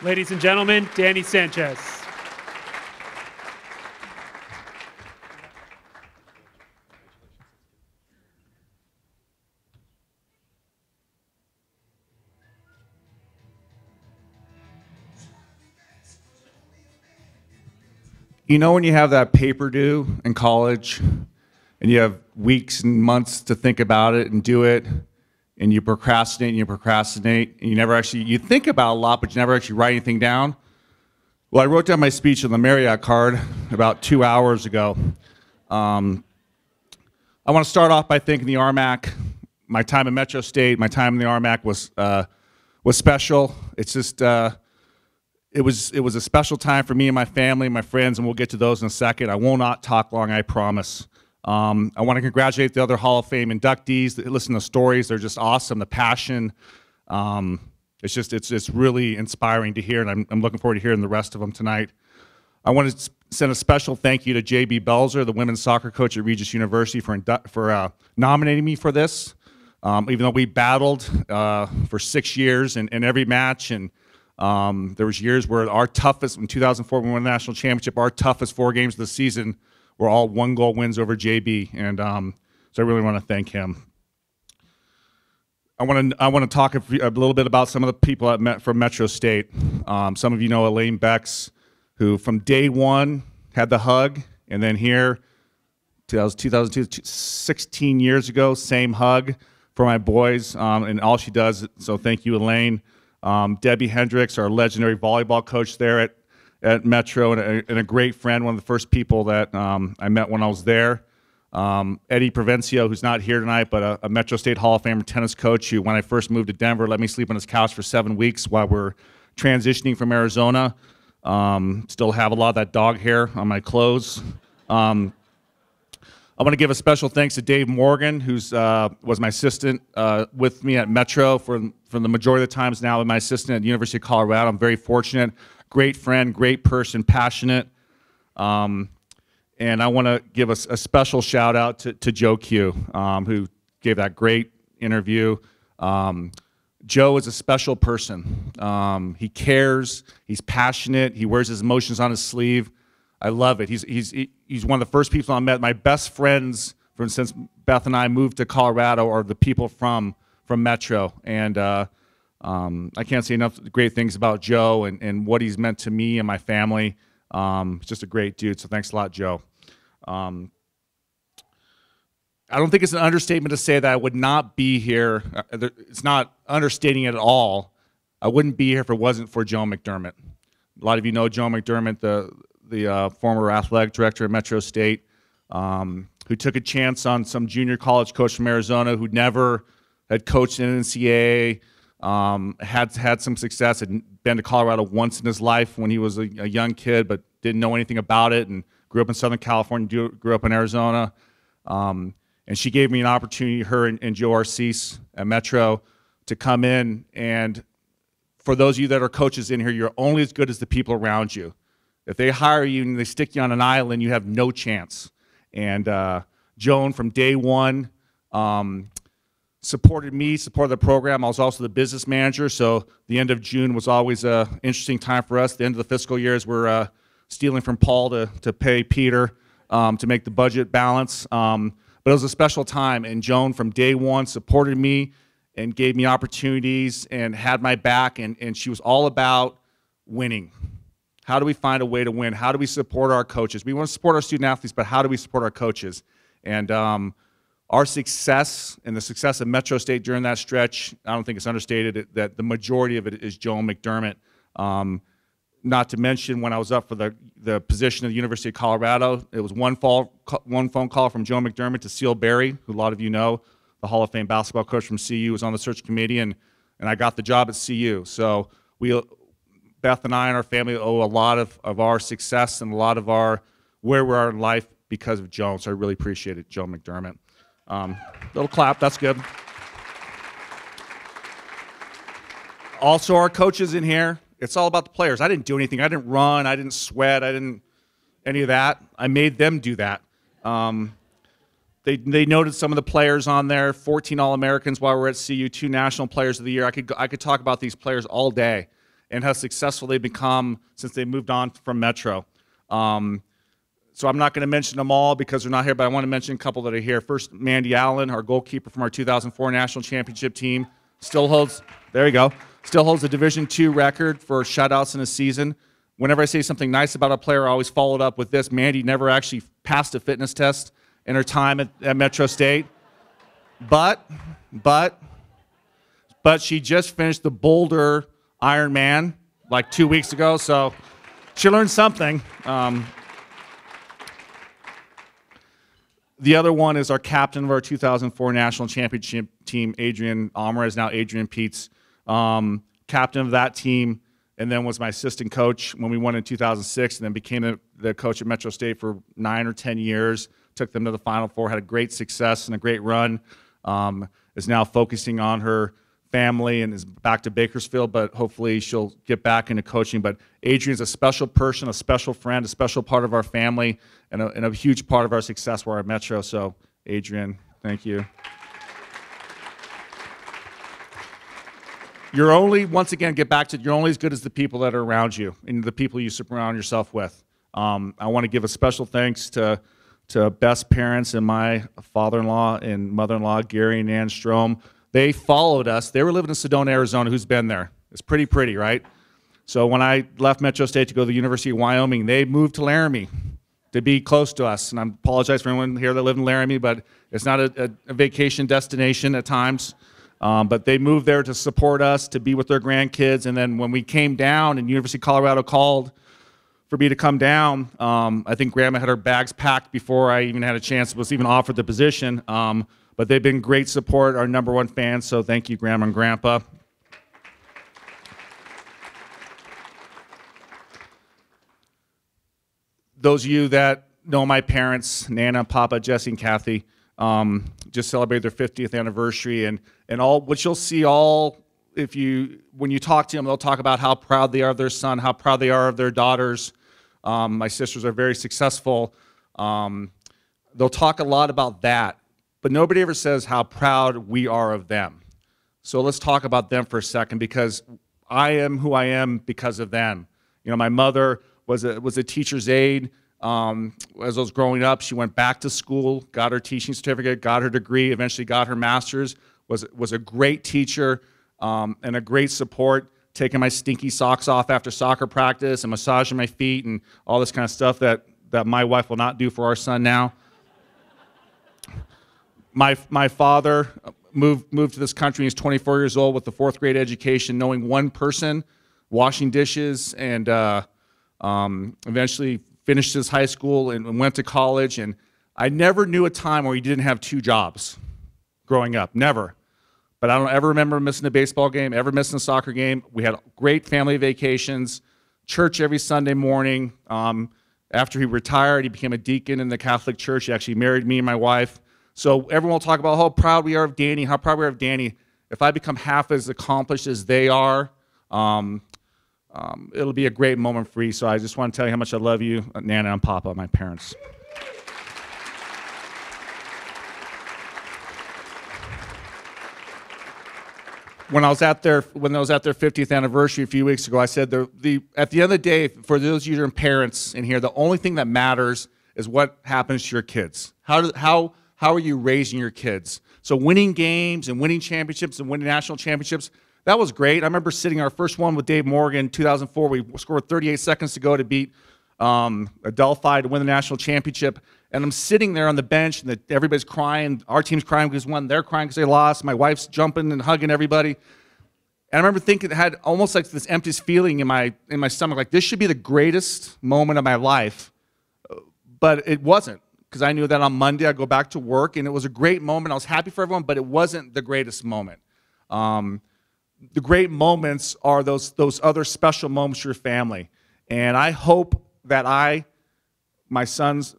Ladies and gentlemen, Danny Sanchez. You know when you have that paper due in college and you have weeks and months to think about it and do it, and you procrastinate and you procrastinate and you think about a lot, but you never actually write anything down? Well, I wrote down my speech on the Marriott card about 2 hours ago. I want to start off by thanking the RMAC. My time at Metro State, my time in the RMAC was special. It's just it was a special time for me and my family, my friends, and we'll get to those in a second. I will not talk long, I promise. I want to congratulate the other Hall of Fame inductees. Listen to the stories; they're just awesome. The passion, it's really inspiring to hear, and I'm looking forward to hearing the rest of them tonight. I want to send a special thank you to J.B. Belzer, the women's soccer coach at Regis University, for nominating me for this. Even though we battled for 6 years in every match, and there was years where our toughest, in 2004 when we won the national championship, our toughest 4 games of the season were all 1-goal wins over JB, and so I really want to thank him. I want to talk a little bit about some of the people from Metro State. Some of you know Elaine Becks, who from day one had the hug, and then here, 2002, 16 years ago, same hug for my boys, and all she does. So thank you, Elaine. Debbie Hendricks, our legendary volleyball coach there at Metro, and a great friend, one of the first people that I met when I was there. Eddie Provencio, who's not here tonight, but a Metro State Hall of Famer tennis coach who, when I first moved to Denver, let me sleep on his couch for 7 weeks while we're transitioning from Arizona. Still have a lot of that dog hair on my clothes. I want to give a special thanks to Dave Morgan, who's was my assistant with me at Metro for the majority of the times now, my assistant at the University of Colorado. I'm very fortunate. Great friend, great person, passionate. And I want to give a special shout out to Joe Q, who gave that great interview. Joe is a special person. He cares. He's passionate. He wears his emotions on his sleeve. I love it. He's one of the first people I met. My best friends, since Beth and I moved to Colorado, are the people from Metro, and I can't say enough great things about Joe and what he's meant to me and my family. He's just a great dude. So thanks a lot, Joe. I don't think it's an understatement to say that I would not be here. It's not understating it at all. I wouldn't be here if it wasn't for Joe McDermott. A lot of you know Joe McDermott, the former athletic director at Metro State, who took a chance on some junior college coach from Arizona who never had coached in an NCAA, had some success, had been to Colorado once in his life when he was a young kid, but didn't know anything about it, and grew up in Southern California, grew up in Arizona. And she gave me an opportunity, her and Joe Arcese at Metro, to come in. And for those of you that are coaches in here, you're only as good as the people around you. If they hire you and they stick you on an island, you have no chance. And Joan, from day one, supported me, supported the program. I was also the business manager, so the end of June was always an interesting time for us. The end of the fiscal year is we're stealing from Paul to pay Peter to make the budget balance. But it was a special time, and Joan, from day one, supported me and gave me opportunities and had my back, and she was all about winning. How do we find a way to win? How do we support our coaches? We want to support our student athletes, but how do we support our coaches? And our success and the success of Metro State during that stretch, I don't think it's understated that the majority of it is Joe McDermott. Not to mention when I was up for the position of the University of Colorado, it was one phone call from Joe McDermott to Seal Berry, who a lot of you know, the Hall of Fame basketball coach from CU, was on the search committee, and I got the job at CU. So Beth and I and our family owe a lot of our success and a lot of where we are in life because of Joe. So I really appreciate it, Joe McDermott. Little clap, that's good. Also, our coaches in here, it's all about the players. I didn't do anything. I didn't run. I didn't sweat. I didn't any of that. I made them do that. They noted some of the players on there, 14 All-Americans while we're at CU, 2 National Players of the Year. I could talk about these players all day. and how successful they've become since they moved on from Metro. So I'm not going to mention them all because they're not here, but I want to mention a couple that are here. First, Mandy Allen, our goalkeeper from our 2004 National Championship team, still holds the Division II record for shutouts in a season. Whenever I say something nice about a player, I always follow it up with this. Mandy never actually passed a fitness test in her time at Metro State. But she just finished the Boulder Ironman like 2 weeks ago, so she learned something. The other one is our captain of our 2004 National Championship team, Adrian Alvarez, now Adrian Peets, captain of that team, and then was my assistant coach when we won in 2006, and then became the coach at Metro State for 9 or 10 years, took them to the Final Four, had a great success and a great run, is now focusing on her family and is back to Bakersfield, but hopefully she'll get back into coaching. But Adrian's a special person, a special friend, a special part of our family, and a huge part of our success while at Metro. So, Adrian, thank you. You're only, once again, get back to, you're only as good as the people that are around you and the people you surround yourself with. I want to give a special thanks to Beth's parents and my father-in-law and mother-in-law, Gary and Ann Strom. They followed us. They were living in Sedona, Arizona. Who's been there? It's pretty, right? So when I left Metro State to go to the University of Wyoming, they moved to Laramie to be close to us. And I apologize for anyone here that lived in Laramie, but it's not a vacation destination at times. But they moved there to support us, to be with their grandkids. And then when we came down and University of Colorado called for me to come down, I think Grandma had her bags packed before I even had a chance, was even offered the position. But they've been great support, our #1 fans, so thank you, Grandma and Grandpa. Those of you that know my parents, Nana, Papa, Jesse, and Kathy, just celebrated their 50th anniversary, and all what you'll see when you talk to them, they'll talk about how proud they are of their son, how proud they are of their daughters. My sisters are very successful. They'll talk a lot about that, but nobody ever says how proud we are of them. So let's talk about them for a second, because I am who I am because of them. You know, my mother was a teacher's aide. As I was growing up, she went back to school, got her teaching certificate, got her degree, eventually got her master's, was a great teacher and a great support, taking my stinky socks off after soccer practice and massaging my feet and all this kind of stuff that my wife will not do for our son now. My father moved to this country. He's 24 years old with a 4th grade education, knowing one person, washing dishes, and eventually finished his high school and went to college. And I never knew a time where he didn't have 2 jobs growing up, never. But I don't ever remember missing a baseball game, ever missing a soccer game. We had great family vacations, church every Sunday morning. After he retired, he became a deacon in the Catholic Church. He actually married me and my wife. So everyone will talk about how proud we are of Danny, how proud we are of Danny. If I become half as accomplished as they are, it'll be a great moment for you. So I just want to tell you how much I love you, Nana and Papa, my parents. When I was at their 50th anniversary a few weeks ago, I said at the end of the day, for those of you that are parents in here, the only thing that matters is what happens to your kids. How are you raising your kids? So winning games and winning championships and winning national championships, that was great. I remember sitting our first one with Dave Morgan in 2004. We scored 38 seconds to go to beat Adelphi to win the national championship. And I'm sitting there on the bench, and everybody's crying. Our team's crying because we won. They're crying because they lost. My wife's jumping and hugging everybody. And I remember thinking, it had almost like this empty feeling in my stomach, like this should be the greatest moment of my life. But it wasn't, because I knew that on Monday I'd go back to work, and it was a great moment. I was happy for everyone, but it wasn't the greatest moment. The great moments are those other special moments for your family. And I hope that my sons,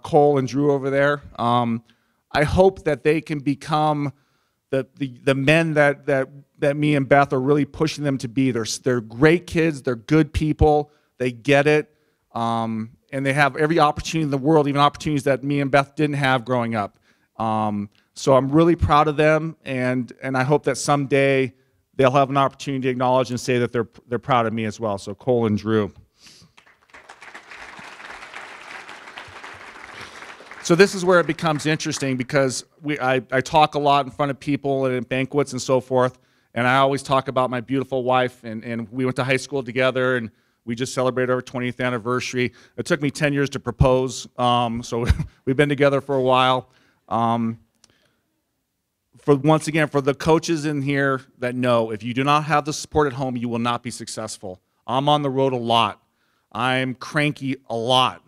Cole and Drew over there, I hope that they can become the men that me and Beth are really pushing them to be. They're great kids. They're good people. They get it. And they have every opportunity in the world, even opportunities that me and Beth didn't have growing up. So I'm really proud of them, and I hope that someday they'll have an opportunity to acknowledge and say that they're proud of me as well. So Cole and Drew. So this is where it becomes interesting because I talk a lot in front of people and at banquets and so forth, and I always talk about my beautiful wife, and we went to high school together, and we just celebrated our 20th anniversary. It took me 10 years to propose, so we've been together for a while. Once again, for the coaches in here that know, if you do not have the support at home, you will not be successful. I'm on the road a lot. I'm cranky a lot.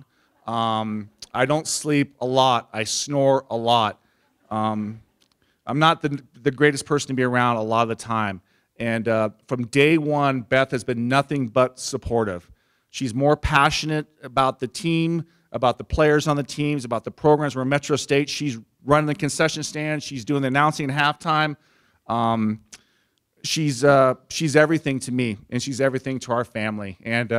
I don't sleep a lot. I snore a lot. I'm not the greatest person to be around a lot of the time. And from day one, Beth has been nothing but supportive. She's more passionate about the team, about the players on the teams, about the programs. We're Metro State. She's running the concession stand. She's doing the announcing at halftime. She's everything to me, and she's everything to our family. And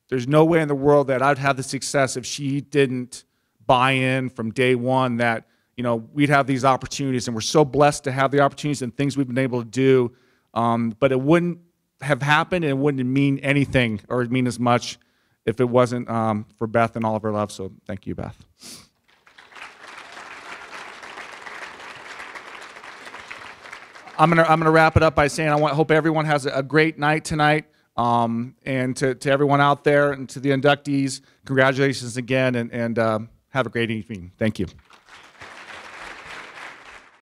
there's no way in the world that I'd have the success if she didn't buy in from day one that, you know, we'd have these opportunities, and we're so blessed to have the opportunities and things we've been able to do. But it wouldn't have happened, and it wouldn't mean anything or mean as much if it wasn't for Beth and all of her love. So thank you, Beth. I'm gonna wrap it up by saying I hope everyone has a great night tonight. And to everyone out there and to the inductees, congratulations again, and have a great evening. Thank you.